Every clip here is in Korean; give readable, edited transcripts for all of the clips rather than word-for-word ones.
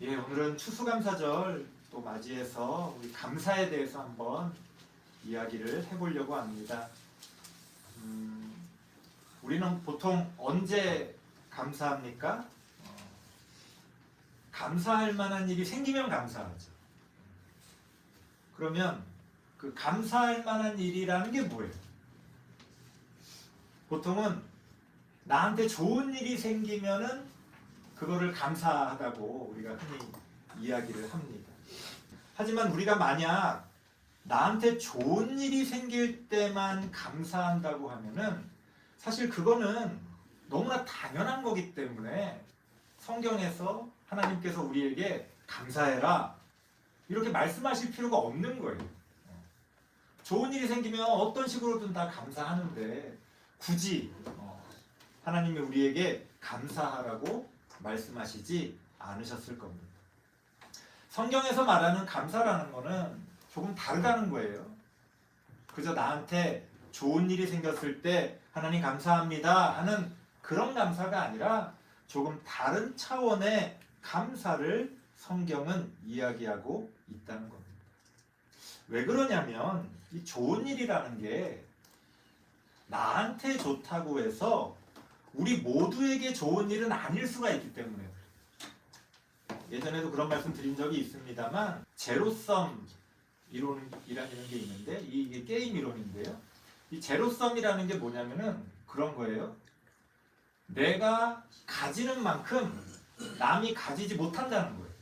예, 오늘은 추수감사절 또 맞이해서 우리 감사에 대해서 한번 이야기를 해보려고 합니다. 우리는 보통 언제 감사합니까? 감사할 만한 일이 생기면 감사하죠. 그러면 그 감사할 만한 일이라는 게 뭐예요? 보통은 나한테 좋은 일이 생기면은 그거를 감사하다고 우리가 흔히 이야기를 합니다. 하지만 우리가 만약 나한테 좋은 일이 생길 때만 감사한다고 하면은 사실 그거는 너무나 당연한 거기 때문에 성경에서 하나님께서 우리에게 감사해라 이렇게 말씀하실 필요가 없는 거예요. 좋은 일이 생기면 어떤 식으로든 다 감사하는데 굳이 하나님이 우리에게 감사하라고 말씀하시지 않으셨을 겁니다. 성경에서 말하는 감사라는 거는 조금 다르다는 거예요. 그저 나한테 좋은 일이 생겼을 때 하나님 감사합니다 하는 그런 감사가 아니라 조금 다른 차원의 감사를 성경은 이야기하고 있다는 겁니다. 왜 그러냐면 이 좋은 일이라는 게 나한테 좋다고 해서 우리 모두에게 좋은 일은 아닐 수가 있기 때문에 예전에도 그런 말씀 드린 적이 있습니다만 제로섬 이론이라는 게 있는데 이게 게임 이론인데요. 이 제로섬이라는 게 뭐냐면은 그런 거예요. 내가 가지는 만큼 남이 가지지 못한다는 거예요.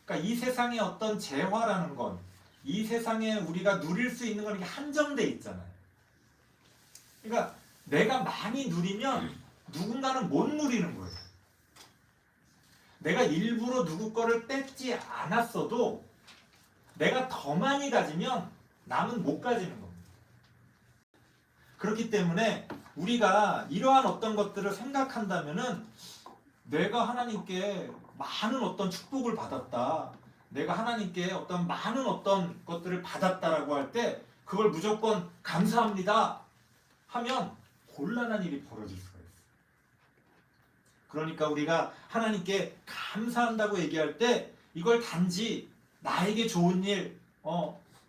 그러니까 이 세상의 어떤 재화라는 건 이 세상에 우리가 누릴 수 있는 건 이게 한정돼 있잖아요. 그러니까 내가 많이 누리면 누군가는 못 누리는 거예요. 내가 일부러 누구 거를 뺏지 않았어도 내가 더 많이 가지면 남은 못 가지는 겁니다. 그렇기 때문에 우리가 이러한 어떤 것들을 생각한다면은 내가 하나님께 많은 어떤 축복을 받았다. 내가 하나님께 어떤 많은 어떤 것들을 받았다라고 할 때 그걸 무조건 감사합니다 하면 곤란한 일이 벌어질 수가 있어요. 그러니까 우리가 하나님께 감사한다고 얘기할 때 이걸 단지 나에게 좋은 일,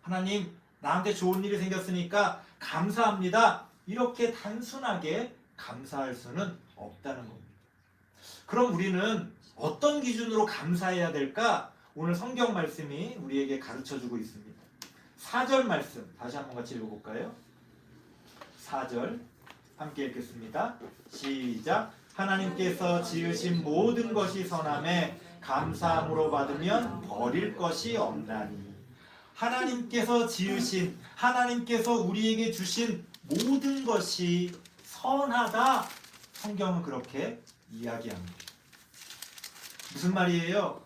하나님 나한테 좋은 일이 생겼으니까 감사합니다. 이렇게 단순하게 감사할 수는 없다는 겁니다. 그럼 우리는 어떤 기준으로 감사해야 될까? 오늘 성경 말씀이 우리에게 가르쳐주고 있습니다. 4절 말씀 다시 한번 같이 읽어볼까요? 4절 함께 읽겠습니다. 시작. 하나님께서 지으신 모든 것이 선함에 감사함으로 받으면 버릴 것이 없나니. 하나님께서 지으신, 하나님께서 우리에게 주신 모든 것이 선하다. 성경은 그렇게 이야기합니다. 무슨 말이에요?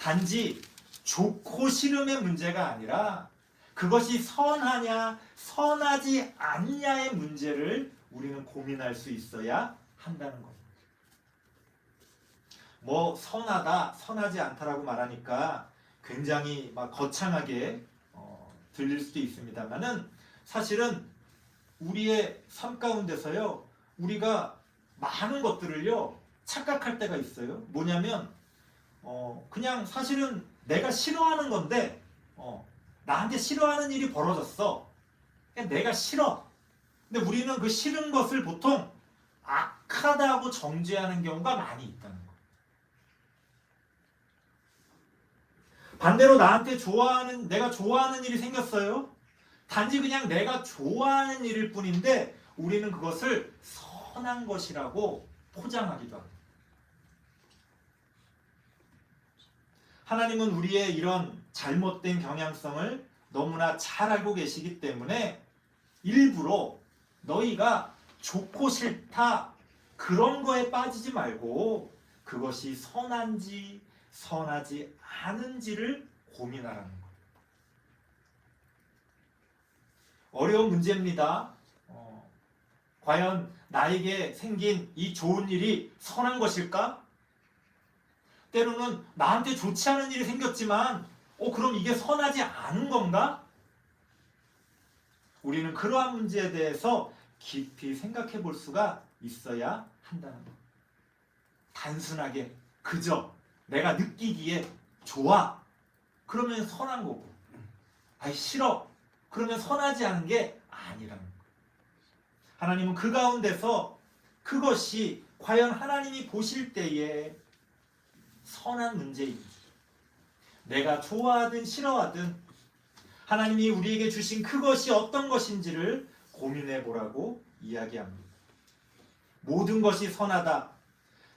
단지 좋고 싫음의 문제가 아니라 그것이 선하냐 선하지 않냐의 문제를 우리는 고민할 수 있어야 한다는 겁니다. 뭐 선하다 선하지 않다라고 말하니까 굉장히 막 거창하게 들릴 수도 있습니다만은 사실은 우리의 삶 가운데서요 우리가 많은 것들을요 착각할 때가 있어요. 뭐냐면 그냥 사실은 내가 싫어하는 건데 나한테 싫어하는 일이 벌어졌어. 그냥 내가 싫어. 근데 우리는 그 싫은 것을 보통 악하다고 정죄하는 경우가 많이 있다는 거예요. 반대로 나한테 내가 좋아하는 일이 생겼어요. 단지 그냥 내가 좋아하는 일일 뿐인데 우리는 그것을 선한 것이라고 포장하기도 합니다. 하나님은 우리의 이런 잘못된 경향성을 너무나 잘 알고 계시기 때문에 일부러 너희가 좋고 싫다 그런 거에 빠지지 말고 그것이 선한지 선하지 않은지를 고민하라는 거예요. 어려운 문제입니다. 과연 나에게 생긴 이 좋은 일이 선한 것일까? 때로는 나한테 좋지 않은 일이 생겼지만 그럼 이게 선하지 않은 건가? 우리는 그러한 문제에 대해서 깊이 생각해 볼 수가 있어야 한다는 것. 단순하게 그저 내가 느끼기에 좋아. 그러면 선한 거고. 아이 싫어. 그러면 선하지 않은 게 아니라는 거예요. 하나님은 그 가운데서 그것이 과연 하나님이 보실 때에 선한 문제인지, 내가 좋아하든 싫어하든 하나님이 우리에게 주신 그것이 어떤 것인지를 고민해 보라고 이야기합니다. 모든 것이 선하다.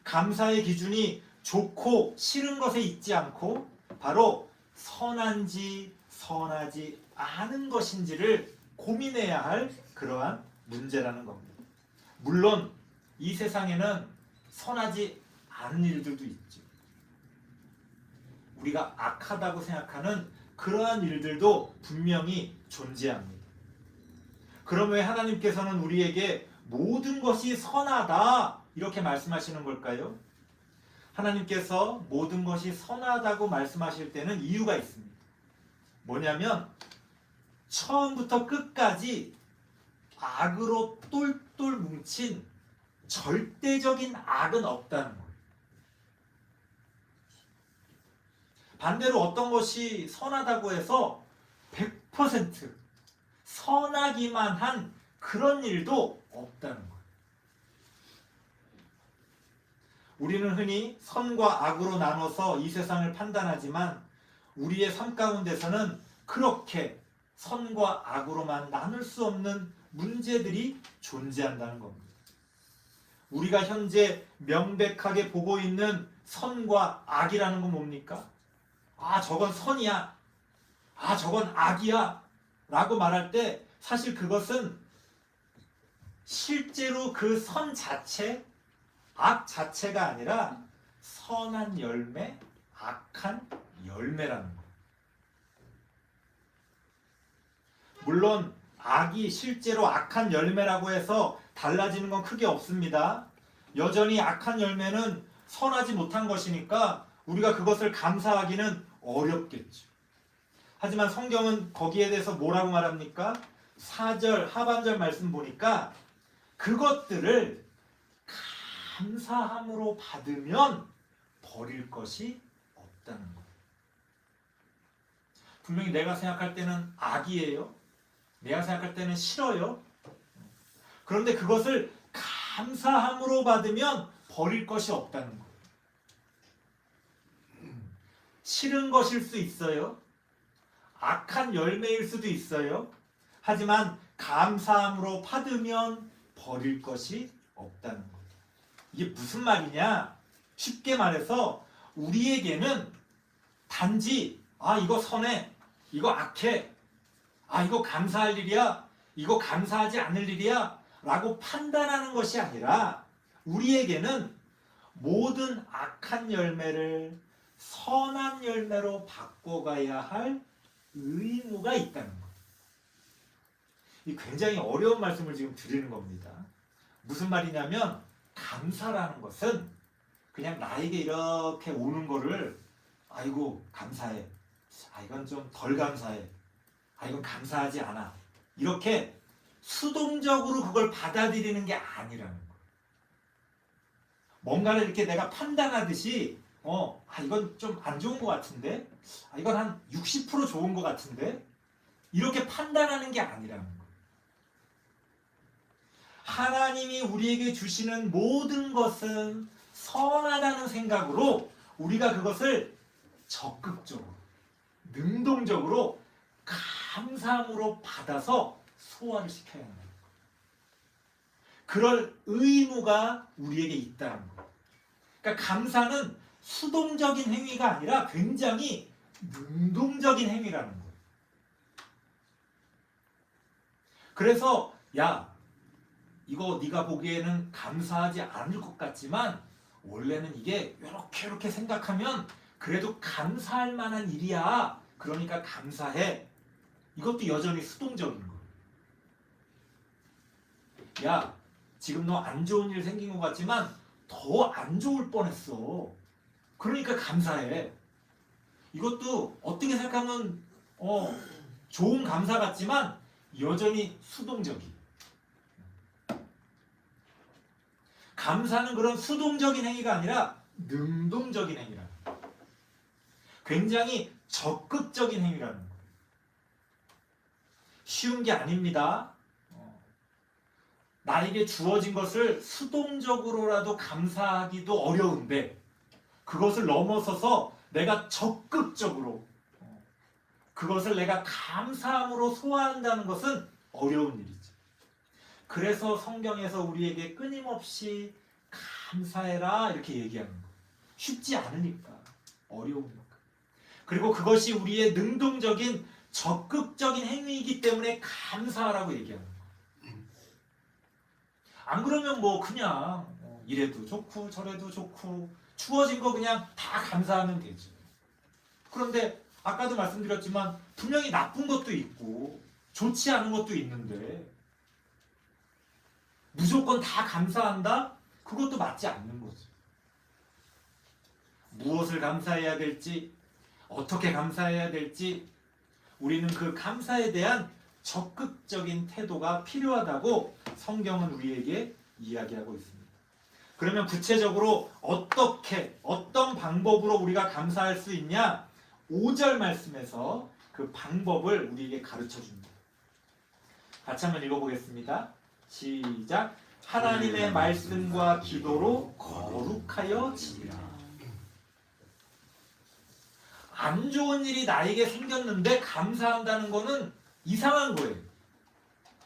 감사의 기준이 좋고 싫은 것에 있지 않고 바로 선한지 선하지 않은 것인지를 고민해야 할 그러한 문제라는 겁니다. 물론 이 세상에는 선하지 않은 일들도 있죠. 우리가 악하다고 생각하는 그러한 일들도 분명히 존재합니다. 그럼 왜 하나님께서는 우리에게 모든 것이 선하다 이렇게 말씀하시는 걸까요? 하나님께서 모든 것이 선하다고 말씀하실 때는 이유가 있습니다. 뭐냐면 처음부터 끝까지 악으로 똘똘 뭉친 절대적인 악은 없다는 거예요. 반대로 어떤 것이 선하다고 해서 100% 선하기만 한 그런 일도 없다는 거예요. 우리는 흔히 선과 악으로 나눠서 이 세상을 판단하지만 우리의 삶 가운데서는 그렇게 선과 악으로만 나눌 수 없는 문제들이 존재한다는 겁니다. 우리가 현재 명백하게 보고 있는 선과 악이라는 건 뭡니까? 아, 저건 선이야. 아, 저건 악이야. 라고 말할 때 사실 그것은 실제로 그 선 자체, 악 자체가 아니라 선한 열매, 악한 열매라는 거예요. 물론 악이 실제로 악한 열매라고 해서 달라지는 건 크게 없습니다. 여전히 악한 열매는 선하지 못한 것이니까 우리가 그것을 감사하기는 어렵겠죠. 하지만 성경은 거기에 대해서 뭐라고 말합니까? 4절 하반절 말씀 보니까 그것들을 감사함으로 받으면 버릴 것이 없다는 거예요. 분명히 내가 생각할 때는 악이에요. 내가 생각할 때는 싫어요. 그런데 그것을 감사함으로 받으면 버릴 것이 없다는 거예요. 싫은 것일 수 있어요. 악한 열매일 수도 있어요. 하지만 감사함으로 받으면 버릴 것이 없다는 거예요. 이게 무슨 말이냐? 쉽게 말해서 우리에게는 단지 이거 선해, 이거 악해, 이거 감사할 일이야, 이거 감사하지 않을 일이야 라고 판단하는 것이 아니라 우리에게는 모든 악한 열매를 선한 열매로 바꿔가야 할 의무가 있다는 거예요. 이 굉장히 어려운 말씀을 지금 드리는 겁니다. 무슨 말이냐면 감사라는 것은 그냥 나에게 이렇게 오는 거를 아이고 감사해, 이건 좀 덜 감사해, 이건 감사하지 않아, 이렇게 수동적으로 그걸 받아들이는 게 아니라는 거예요. 뭔가를 이렇게 내가 판단하듯이 이건 좀 안 좋은 것 같은데, 이건 한 60% 좋은 것 같은데, 이렇게 판단하는 게 아니라는 거예요. 하나님이 우리에게 주시는 모든 것은 선하다는 생각으로 우리가 그것을 적극적으로, 능동적으로 감사함으로 받아서 소화를 시켜야 하는 거예요. 그럴 의무가 우리에게 있다는 거예요. 그러니까 감사는 수동적인 행위가 아니라 굉장히 능동적인 행위라는 거예요. 그래서 이거 네가 보기에는 감사하지 않을 것 같지만 원래는 이게 이렇게 생각하면 그래도 감사할 만한 일이야. 그러니까 감사해. 이것도 여전히 수동적인 거예요. 지금 너 안 좋은 일 생긴 것 같지만 더 안 좋을 뻔했어. 그러니까 감사해. 이것도 어떻게 생각하면 좋은 감사 같지만 여전히 수동적이에요. 감사는 그런 수동적인 행위가 아니라 능동적인 행위라. 굉장히 적극적인 행위라는 거예요. 쉬운 게 아닙니다. 나에게 주어진 것을 수동적으로라도 감사하기도 어려운데 그것을 넘어서서 내가 적극적으로 그것을 내가 감사함으로 소화한다는 것은 어려운 일이지. 그래서 성경에서 우리에게 끊임없이 감사해라 이렇게 얘기하는 거예요. 쉽지 않으니까, 어려우니까. 그리고 그것이 우리의 능동적인 적극적인 행위이기 때문에 감사하라고 얘기하는 거예요. 안 그러면 뭐 그냥 이래도 좋고 저래도 좋고 주어진 거 그냥 다 감사하면 되지. 그런데 아까도 말씀드렸지만 분명히 나쁜 것도 있고 좋지 않은 것도 있는데 무조건 다 감사한다? 그것도 맞지 않는 거지. 무엇을 감사해야 될지, 어떻게 감사해야 될지 우리는 그 감사에 대한 적극적인 태도가 필요하다고 성경은 우리에게 이야기하고 있습니다. 그러면 구체적으로 어떻게, 어떤 방법으로 우리가 감사할 수 있냐? 5절 말씀에서 그 방법을 우리에게 가르쳐 줍니다. 같이 한번 읽어보겠습니다. 시작. 하나님의 말씀과 기도로 거룩하여 지리라. 안 좋은 일이 나에게 생겼는데 감사한다는 거는 이상한 거예요.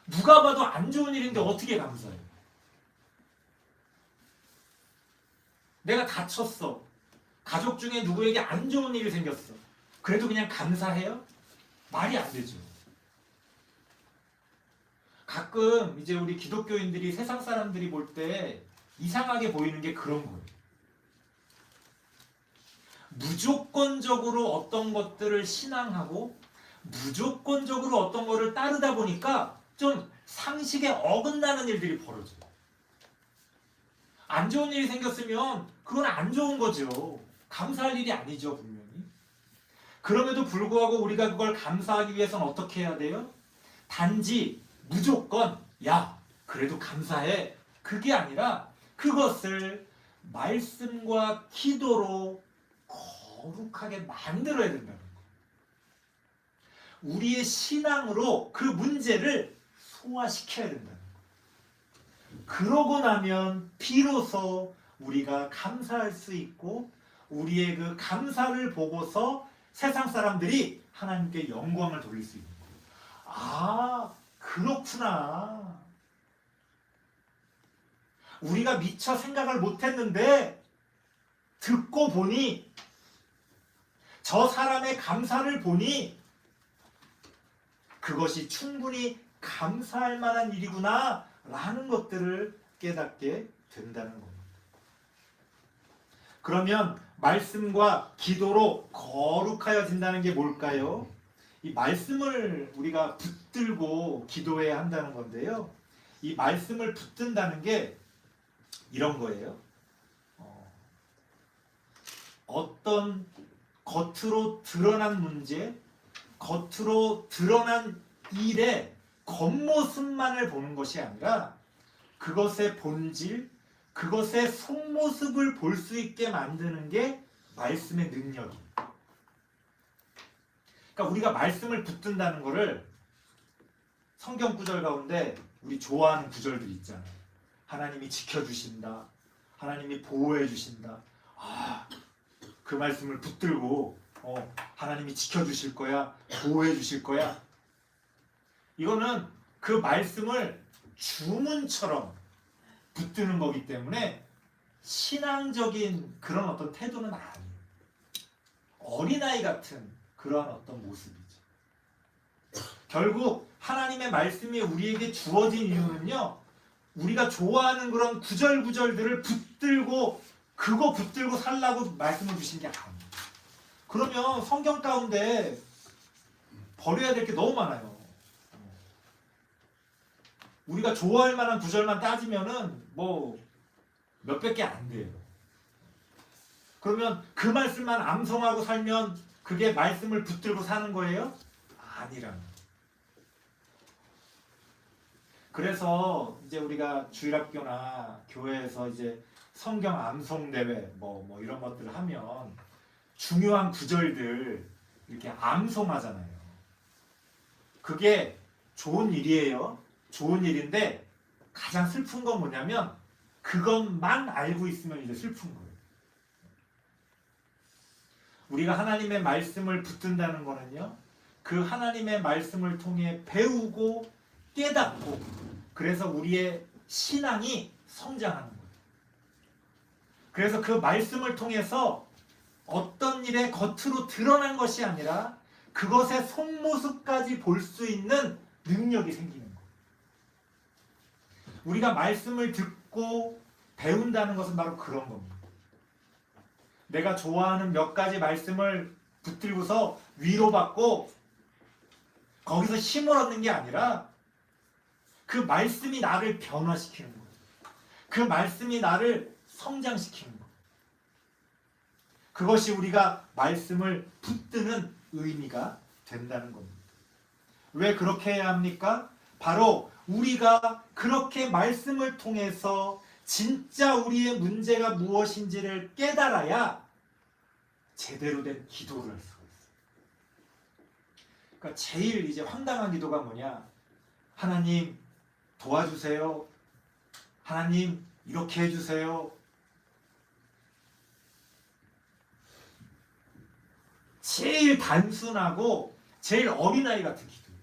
누가 봐도 안 좋은 일인데 어떻게 감사해요? 내가 다쳤어. 가족 중에 누구에게 안 좋은 일이 생겼어. 그래도 그냥 감사해요? 말이 안 되죠. 가끔 이제 우리 기독교인들이 세상 사람들이 볼 때 이상하게 보이는 게 그런 거예요. 무조건적으로 어떤 것들을 신앙하고 무조건적으로 어떤 거를 따르다 보니까 좀 상식에 어긋나는 일들이 벌어져요. 안 좋은 일이 생겼으면 그건 안 좋은 거죠. 감사할 일이 아니죠, 분명히. 그럼에도 불구하고 우리가 그걸 감사하기 위해서는 어떻게 해야 돼요? 단지 무조건 야, 그래도 감사해. 그게 아니라 그것을 말씀과 기도로 거룩하게 만들어야 된다는 거예요. 우리의 신앙으로 그 문제를 소화시켜야 된다는 거예요. 그러고 나면 비로소 우리가 감사할 수 있고 우리의 그 감사를 보고서 세상 사람들이 하나님께 영광을 돌릴 수 있는 거예요. 아, 그렇구나. 우리가 미처 생각을 못했는데 듣고 보니 저 사람의 감사를 보니 그것이 충분히 감사할 만한 일이구나 라는 것들을 깨닫게 된다는 겁니다. 그러면 말씀과 기도로 거룩하여진다는 게 뭘까요? 이 말씀을 우리가 붙들고 기도해야 한다는 건데요. 이 말씀을 붙든다는 게 이런 거예요. 어떤 겉으로 드러난 문제, 겉으로 드러난 일의 겉모습만을 보는 것이 아니라 그것의 본질, 그것의 속모습을 볼 수 있게 만드는 게 말씀의 능력이에요. 그러니까 우리가 말씀을 붙든다는 것을 성경 구절 가운데 우리 좋아하는 구절들 있잖아요. 하나님이 지켜주신다. 하나님이 보호해 주신다. 아, 그 말씀을 붙들고 하나님이 지켜주실 거야. 보호해 주실 거야. 이거는 그 말씀을 주문처럼 붙드는 거기 때문에 신앙적인 그런 어떤 태도는 아니에요. 어린아이 같은 그런 어떤 모습이죠. 결국 하나님의 말씀이 우리에게 주어진 이유는요. 우리가 좋아하는 그런 구절구절들을 붙들고 그거 붙들고 살라고 말씀을 주신 게 아니에요. 그러면 성경 가운데 버려야 될 게 너무 많아요. 우리가 좋아할 만한 구절만 따지면은 뭐 몇백 개 안 돼요. 그러면 그 말씀만 암송하고 살면 그게 말씀을 붙들고 사는 거예요? 아니라는 거예요. 그래서 이제 우리가 주일학교나 교회에서 이제 성경 암송 대회 뭐 이런 것들을 하면 중요한 구절들 이렇게 암송하잖아요. 그게 좋은 일이에요. 좋은 일인데 가장 슬픈 건 뭐냐면 그것만 알고 있으면 이제 슬픈 거예요. 우리가 하나님의 말씀을 붙든다는 거는요, 그 하나님의 말씀을 통해 배우고 깨닫고, 그래서 우리의 신앙이 성장하는 거예요. 그래서 그 말씀을 통해서 어떤 일에 겉으로 드러난 것이 아니라 그것의 속모습까지 볼 수 있는 능력이 생기는 거예요. 우리가 말씀을 듣고 배운다는 것은 바로 그런 겁니다. 내가 좋아하는 몇 가지 말씀을 붙들고서 위로받고 거기서 힘을 얻는 게 아니라 그 말씀이 나를 변화시키는 거예요. 그 말씀이 나를 성장시키는 거예요. 그것이 우리가 말씀을 붙드는 의미가 된다는 겁니다. 왜 그렇게 해야 합니까? 바로 우리가 그렇게 말씀을 통해서 진짜 우리의 문제가 무엇인지를 깨달아야 제대로 된 기도를 할 수가 있어요. 그러니까 제일 이제 황당한 기도가 뭐냐? 하나님 도와주세요. 하나님 이렇게 해주세요. 제일 단순하고 제일 어린아이 같은 기도예요.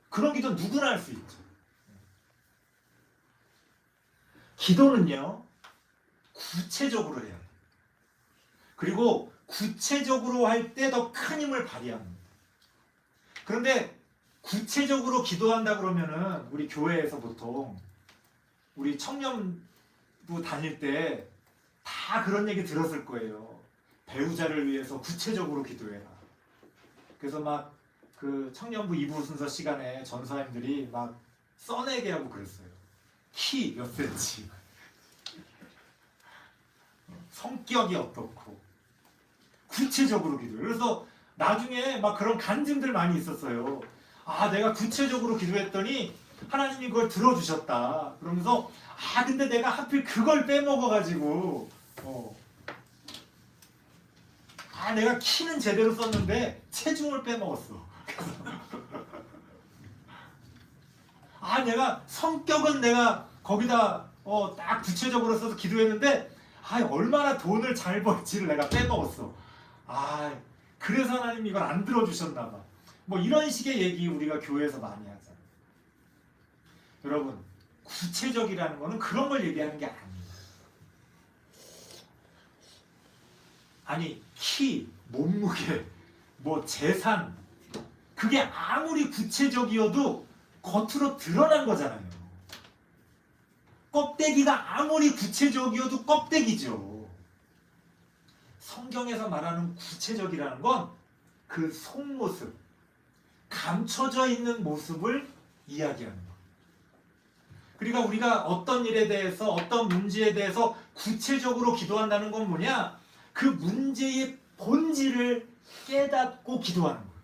그런 기도 누구나 할 수 있죠. 기도는요, 구체적으로 해야 돼요. 그리고 구체적으로 할 때 더 큰 힘을 발휘합니다. 그런데 구체적으로 기도한다 그러면은 우리 교회에서 보통 우리 청년부 다닐 때 다 그런 얘기 들었을 거예요. 배우자를 위해서 구체적으로 기도해라. 그래서 막 그 청년부 2부 순서 시간에 전사님들이 막 써내게 하고 그랬어요. 키 몇 센치, 성격이 어떻고 구체적으로 기도해요. 그래서 나중에 막 그런 간증들 많이 있었어요. 아, 내가 구체적으로 기도했더니 하나님이 그걸 들어주셨다. 그러면서 아, 근데 내가 하필 그걸 빼먹어가지고 내가 키는 제대로 썼는데 체중을 빼먹었어. 내가 성격은 내가 거기다 딱 구체적으로 써서 기도했는데 얼마나 돈을 잘 벌지를 내가 빼먹었어. 그래서 하나님 이걸 안 들어주셨나 봐. 뭐 이런 식의 얘기 우리가 교회에서 많이 하잖아요. 여러분, 구체적이라는 거는 그런 걸 얘기하는 게 아니에요. 아니, 키, 몸무게, 뭐 재산, 그게 아무리 구체적이어도 겉으로 드러난 거잖아요. 껍데기가 아무리 구체적이어도 껍데기죠. 성경에서 말하는 구체적이라는 건 그 속모습, 감춰져 있는 모습을 이야기하는 거예요. 그러니까 우리가 어떤 일에 대해서, 어떤 문제에 대해서 구체적으로 기도한다는 건 뭐냐? 그 문제의 본질을 깨닫고 기도하는 거예요.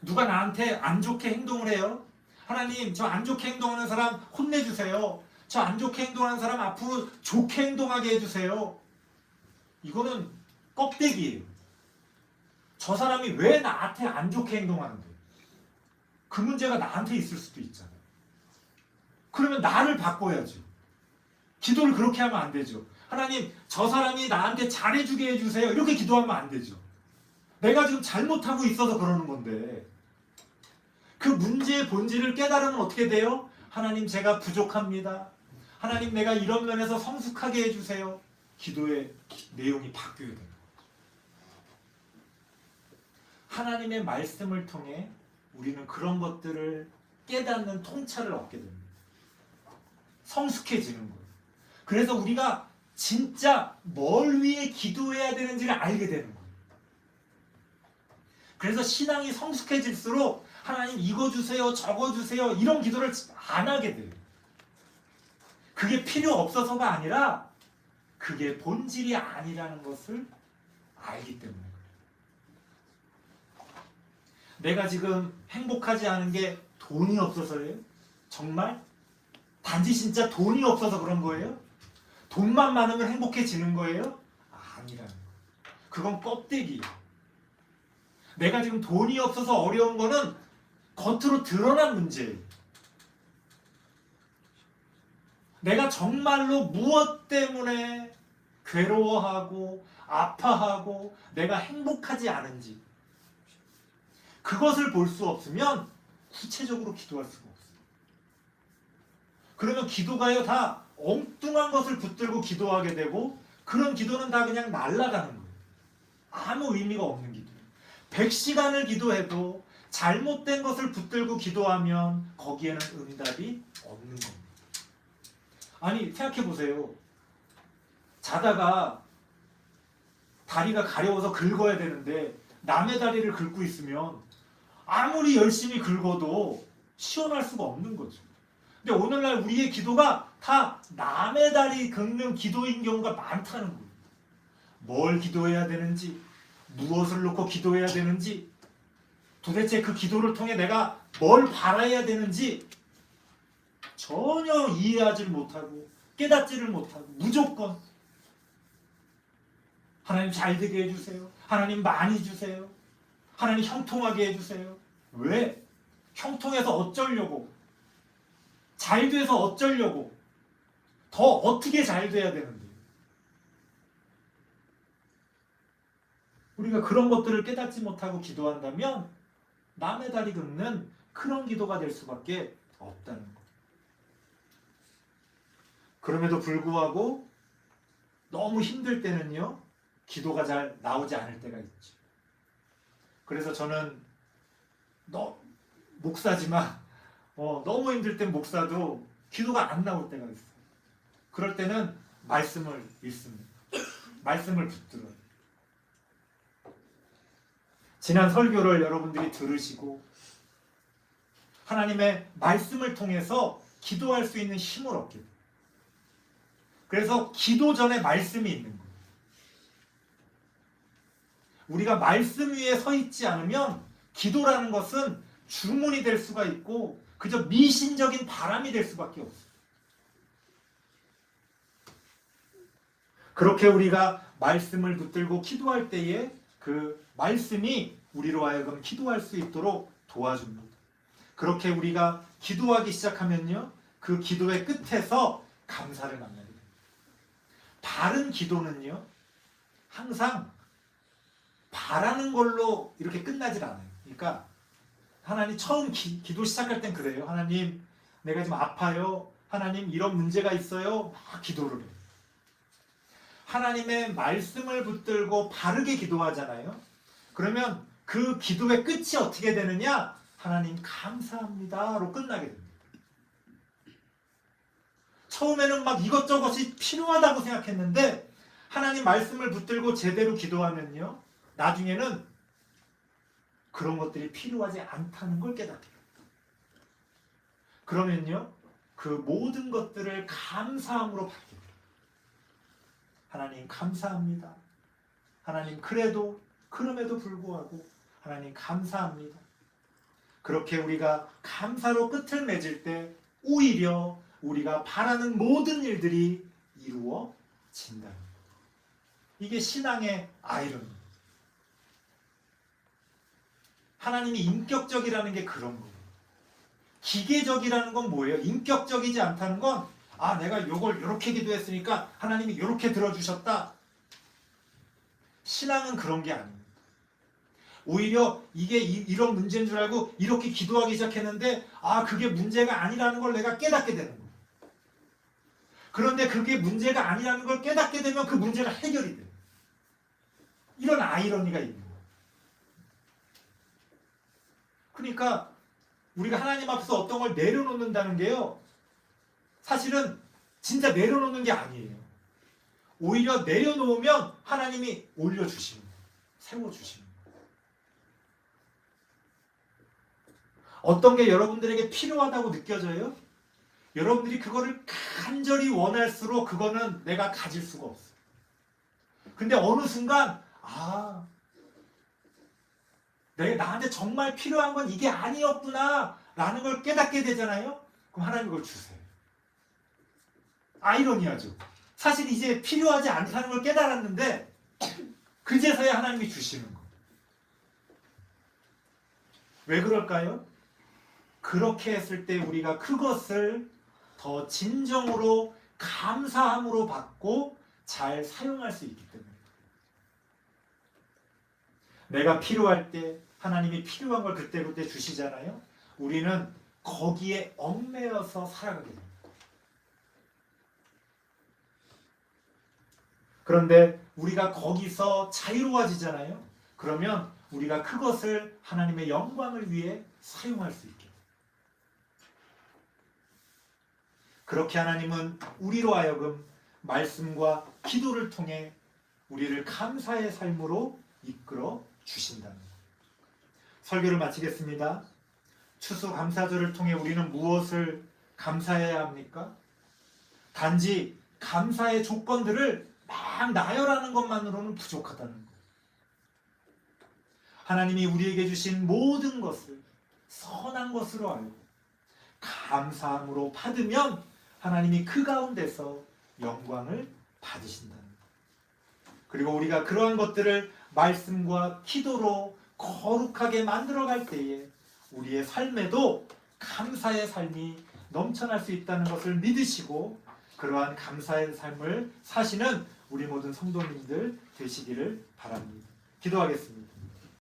누가 나한테 안 좋게 행동을 해요? 하나님, 저 안 좋게 행동하는 사람 혼내주세요. 저 안 좋게 행동하는 사람 앞으로 좋게 행동하게 해주세요. 이거는 껍데기예요. 저 사람이 왜 나한테 안 좋게 행동하는데? 그 문제가 나한테 있을 수도 있잖아요. 그러면 나를 바꿔야죠. 기도를 그렇게 하면 안 되죠. 하나님, 저 사람이 나한테 잘해주게 해주세요. 이렇게 기도하면 안 되죠. 내가 지금 잘못하고 있어서 그러는 건데. 그 문제의 본질을 깨달으면 어떻게 돼요? 하나님, 제가 부족합니다. 하나님, 내가 이런 면에서 성숙하게 해주세요. 기도의 내용이 바뀌어야 됩니다. 하나님의 말씀을 통해 우리는 그런 것들을 깨닫는 통찰을 얻게 됩니다. 성숙해지는 거예요. 그래서 우리가 진짜 뭘 위해 기도해야 되는지를 알게 되는 거예요. 그래서 신앙이 성숙해질수록 하나님 이거 주세요, 저거 주세요 이런 기도를 안 하게 돼요. 그게 필요 없어서가 아니라 그게 본질이 아니라는 것을 알기 때문에 그래요. 내가 지금 행복하지 않은 게 돈이 없어서예요? 정말? 단지 진짜 돈이 없어서 그런 거예요? 돈만 많으면 행복해지는 거예요? 아니라는 거예요. 그건 껍데기예요. 내가 지금 돈이 없어서 어려운 거는 겉으로 드러난 문제예요. 내가 정말로 무엇 때문에 괴로워하고 아파하고 내가 행복하지 않은지 그것을 볼 수 없으면 구체적으로 기도할 수가 없어요. 그러면 기도가요 다 엉뚱한 것을 붙들고 기도하게 되고 그런 기도는 다 그냥 날아가는 거예요. 아무 의미가 없는 기도예요. 100시간을 기도해도 잘못된 것을 붙들고 기도하면 거기에는 응답이 없는 겁니다. 아니 생각해 보세요. 자다가 다리가 가려워서 긁어야 되는데 남의 다리를 긁고 있으면 아무리 열심히 긁어도 시원할 수가 없는 거죠. 근데 오늘날 우리의 기도가 다 남의 다리 긁는 기도인 경우가 많다는 거예요. 뭘 기도해야 되는지, 무엇을 놓고 기도해야 되는지, 도대체 그 기도를 통해 내가 뭘 바라야 되는지 전혀 이해하지 못하고 깨닫지를 못하고 무조건 하나님 잘 되게 해주세요. 하나님 많이 주세요. 하나님 형통하게 해주세요. 왜? 형통해서 어쩌려고? 잘 돼서 어쩌려고? 더 어떻게 잘 돼야 되는데? 우리가 그런 것들을 깨닫지 못하고 기도한다면 남의 다리 긁는 그런 기도가 될 수밖에 없다는 것. 그럼에도 불구하고 너무 힘들 때는요 기도가 잘 나오지 않을 때가 있죠. 그래서 저는 목사지만 너무 힘들 땐 목사도 기도가 안 나올 때가 있어요. 그럴 때는 말씀을 읽습니다. 말씀을 붙들어요. 지난 설교를 여러분들이 들으시고 하나님의 말씀을 통해서 기도할 수 있는 힘을 얻게 돼요. 그래서 기도 전에 말씀이 있는 거예요. 우리가 말씀 위에 서 있지 않으면 기도라는 것은 주문이 될 수가 있고 그저 미신적인 바람이 될 수밖에 없어요. 그렇게 우리가 말씀을 붙들고 기도할 때에 그 말씀이 우리로 하여금 기도할 수 있도록 도와줍니다. 그렇게 우리가 기도하기 시작하면요 그 기도의 끝에서 감사를 만나게 됩니다. 바른 기도는요 항상 바라는 걸로 이렇게 끝나질 않아요. 그러니까 하나님 처음 기도 시작할 땐 그래요. 하나님 내가 지금 아파요. 하나님 이런 문제가 있어요. 막 기도를 해요. 하나님의 말씀을 붙들고 바르게 기도하잖아요. 그러면 그 기도의 끝이 어떻게 되느냐? 하나님 감사합니다로 끝나게 됩니다. 처음에는 막 이것저것이 필요하다고 생각했는데 하나님 말씀을 붙들고 제대로 기도하면요 나중에는 그런 것들이 필요하지 않다는 걸 깨닫게 됩니다. 그러면요 그 모든 것들을 감사함으로 받게 돼요. 하나님 감사합니다. 하나님 그럼에도 불구하고 하나님 감사합니다. 그렇게 우리가 감사로 끝을 맺을 때 오히려 우리가 바라는 모든 일들이 이루어진다. 이게 신앙의 아이러니입니다. 하나님이 인격적이라는 게 그런 거예요. 기계적이라는 건 뭐예요? 인격적이지 않다는 건 내가 이걸 이렇게 기도했으니까 하나님이 이렇게 들어주셨다. 신앙은 그런 게 아닙니다. 오히려 이게 이런 문제인 줄 알고 이렇게 기도하기 시작했는데 그게 문제가 아니라는 걸 내가 깨닫게 되는 거예요. 그런데 그게 문제가 아니라는 걸 깨닫게 되면 그 문제가 해결이 돼요. 이런 아이러니가 있는 거예요. 그러니까 우리가 하나님 앞에서 어떤 걸 내려놓는다는 게요 사실은 진짜 내려놓는 게 아니에요. 오히려 내려놓으면 하나님이 올려주십니다. 세워주십니다. 어떤 게 여러분들에게 필요하다고 느껴져요? 여러분들이 그거를 간절히 원할수록 그거는 내가 가질 수가 없어요. 근데 어느 순간 나한테 정말 필요한 건 이게 아니었구나 라는 걸 깨닫게 되잖아요. 그럼 하나님 그걸 주세요. 아이러니하죠. 사실 이제 필요하지 않다는 걸 깨달았는데 그제서야 하나님이 주시는 거예요. 왜 그럴까요? 그렇게 했을 때 우리가 그것을 더 진정으로 감사함으로 받고 잘 사용할 수 있기 때문에, 내가 필요할 때 하나님이 필요한 걸 그때그때 주시잖아요. 우리는 거기에 얽매여서 살아가게 됩니다. 그런데 우리가 거기서 자유로워지잖아요. 그러면 우리가 그것을 하나님의 영광을 위해 사용할 수 있게. 그렇게 하나님은 우리로 하여금 말씀과 기도를 통해 우리를 감사의 삶으로 이끌어 주신다는 것. 설교를 마치겠습니다. 추수감사절을 통해 우리는 무엇을 감사해야 합니까? 단지 감사의 조건들을 막 나열하는 것만으로는 부족하다는 것. 하나님이 우리에게 주신 모든 것을 선한 것으로 알고 감사함으로 받으면 하나님이 그 가운데서 영광을 받으신다는 것. 그리고 우리가 그러한 것들을 말씀과 기도로 거룩하게 만들어갈 때에 우리의 삶에도 감사의 삶이 넘쳐날 수 있다는 것을 믿으시고 그러한 감사의 삶을 사시는 우리 모든 성도님들 되시기를 바랍니다. 기도하겠습니다.